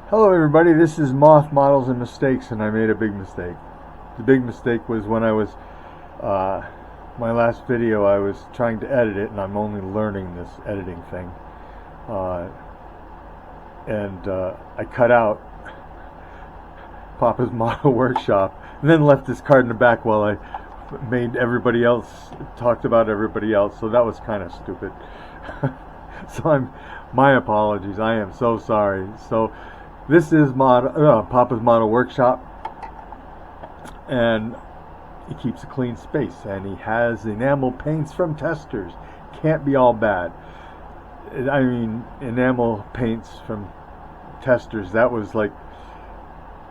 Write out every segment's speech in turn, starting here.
Hello everybody, this is Moth Models and Mistakes, and I made a big mistake. The big mistake was when I was, my last video, I was trying to edit it, and I'm only learning this editing thing. I cut out Papa's Model Workshop, and then left this card in the back while I made everybody else, talked about everybody else, so that was kind of stupid. So my apologies, I am so sorry. So this is Papa's Model Workshop, and he keeps a clean space, and he has enamel paints from testers. Can't be all bad. I mean, enamel paints from testers, that was like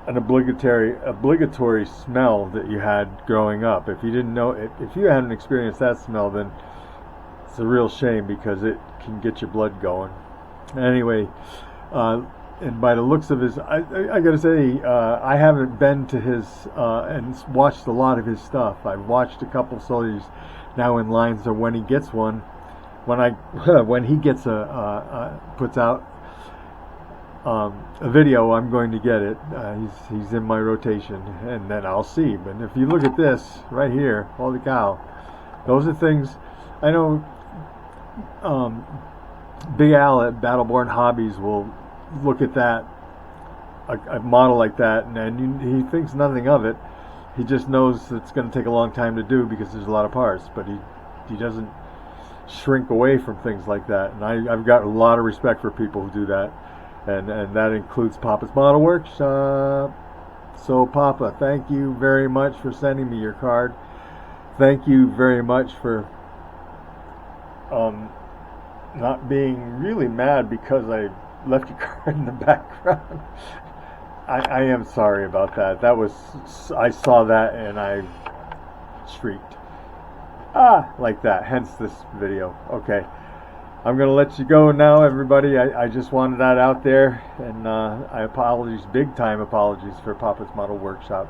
an obligatory smell that you had growing up. If you didn't know, if you hadn't experienced that smell, then it's a real shame, because it can get your blood going. Anyway, and by the looks of his, I gotta say, I haven't been to his and watched a lot of his stuff. I've watched a couple, so he's now in line. So when he gets one, when he gets puts out a video, I'm going to get it. He's in my rotation, and then I'll see. But if you look at this right here, holy cow, those are things I know. Big Al at Battleborn Hobbies will look at that, a model like that, and he thinks nothing of it. He just knows it's going to take a long time to do because there's a lot of parts, but he doesn't shrink away from things like that. And I've got a lot of respect for people who do that, and that includes Papa's Model Workshop. So Papa, thank you very much for sending me your card. Thank you very much for not being really mad because I left your card in the background. I am sorry about that. I saw that and I shrieked. Like that. Hence this video. Okay. I'm going to let you go now, everybody. I just wanted that out there. And big time apologies for Papa's Model Workshop.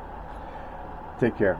Take care.